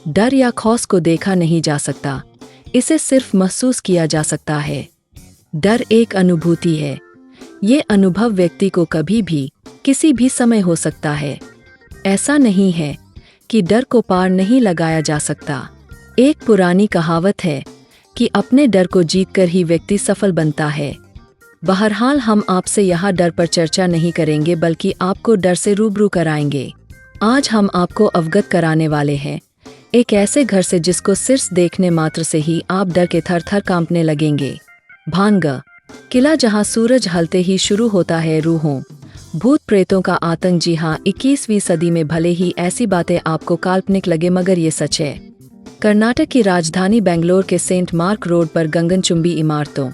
डर या खौफ को देखा नहीं जा सकता, इसे सिर्फ महसूस किया जा सकता है। डर एक अनुभूति है। ये अनुभव व्यक्ति को कभी भी, किसी भी समय हो सकता है। ऐसा नहीं है कि डर को पार नहीं लगाया जा सकता। एक पुरानी कहावत है कि अपने डर को जीतकर ही व्यक्ति सफल बनता है। बहरहाल हम आपसे यहाँ डर पर चर्चा नहीं करेंगे, बल्कि आपको डर से रूबरू कराएंगे। आज हम आपको अवगत कराने वाले हैं एक ऐसे घर से जिसको सिर्फ देखने मात्र से ही आप डर के थर थर कांपने लगेंगे। भांग किला, जहाँ सूरज ढलते ही शुरू होता है रूहों, भूत प्रेतों का आतंक। जी हाँ, 21वीं सदी में भले ही ऐसी बातें आपको काल्पनिक लगे, मगर ये सच है। कर्नाटक की राजधानी बेंगलोर के सेंट मार्क रोड पर गगनचुंबी इमारतों,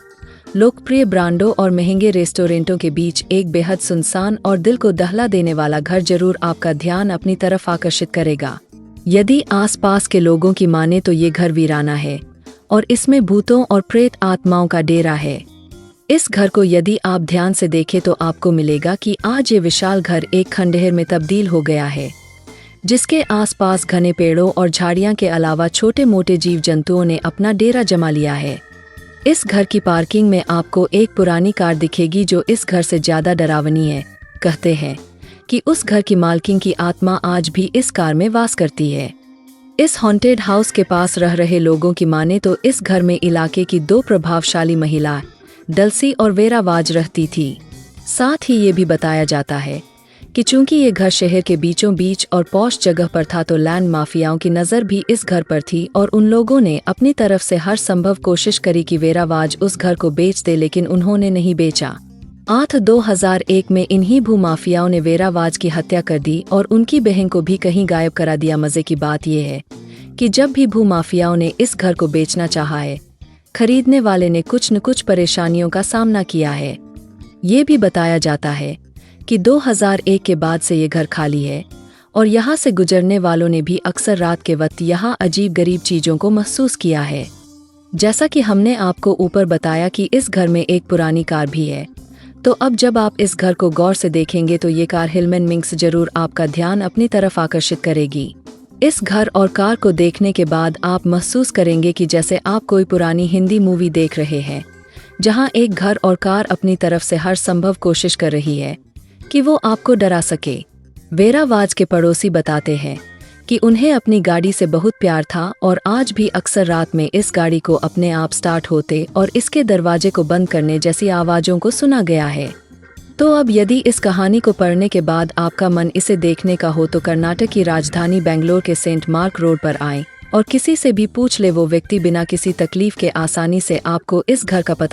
लोकप्रिय ब्रांडों और महंगे रेस्टोरेंटों के बीच एक बेहद सुनसान और दिल को दहला देने वाला घर जरूर आपका ध्यान अपनी तरफ आकर्षित करेगा। यदि आसपास के लोगों की माने तो ये घर वीराना है और इसमें भूतों और प्रेत आत्माओं का डेरा है। इस घर को यदि आप ध्यान से देखें तो आपको मिलेगा कि आज ये विशाल घर एक खंडहर में तब्दील हो गया है, जिसके आसपास घने पेड़ों और झाड़ियां के अलावा छोटे मोटे जीव जंतुओं ने अपना डेरा जमा लिया है। इस घर की पार्किंग में आपको एक पुरानी कार दिखेगी जो इस घर से ज्यादा डरावनी है। कहते हैं कि उस घर की मालकिन की आत्मा आज भी इस कार में वास करती है। इस हॉन्टेड हाउस के पास रह रहे लोगों की माने तो इस घर में इलाके की 2 प्रभावशाली महिलाएं डल्सी और वेरा वाज रहती थी। साथ ही ये भी बताया जाता है कि चूंकि ये घर शहर के बीचों बीच और पॉश जगह पर था तो लैंड माफियाओं की नज़र भी इस घर पर थी और उन लोगों ने अपनी तरफ से हर संभव कोशिश करी कि वेरा वाज उस घर को बेच दे, लेकिन उन्होंने नहीं बेचा। 2001 में इन्हीं भूमाफियाओं ने वेरा वाज की हत्या कर दी और उनकी बहन को भी कहीं गायब करा दिया। मजे की बात यह है कि जब भी भूमाफियाओं ने इस घर को बेचना चाहा है, खरीदने वाले ने कुछ न कुछ परेशानियों का सामना किया है। ये भी बताया जाता है कि 2001 के बाद से ये घर खाली है और यहाँ से गुजरने वालों ने भी अक्सर रात के वक्त यहाँ अजीब गरीब चीज़ों को महसूस किया है। जैसा कि हमने आपको ऊपर बताया कि इस घर में एक पुरानी कार भी है, तो अब जब आप इस घर को गौर से देखेंगे तो ये कार हिलमन मिंग्स जरूर आपका ध्यान अपनी तरफ आकर्षित करेगी। इस घर और कार को देखने के बाद आप महसूस करेंगे कि जैसे आप कोई पुरानी हिंदी मूवी देख रहे हैं, जहां एक घर और कार अपनी तरफ से हर संभव कोशिश कर रही है कि वो आपको डरा सके। वेरा वाज के पड़ोसी बताते हैं कि उन्हें अपनी गाड़ी से बहुत प्यार था और आज भी अक्सर रात में इस गाड़ी को अपने आप स्टार्ट होते और इसके दरवाजे को बंद करने जैसी आवाज़ों को सुना गया है। तो अब यदि इस कहानी को पढ़ने के बाद आपका मन इसे देखने का हो तो कर्नाटक की राजधानी बेंगलोर के सेंट मार्क रोड पर आएं और किसी से भी पूछ ले, वो व्यक्ति बिना किसी तकलीफ के आसानी से आपको इस घर का पता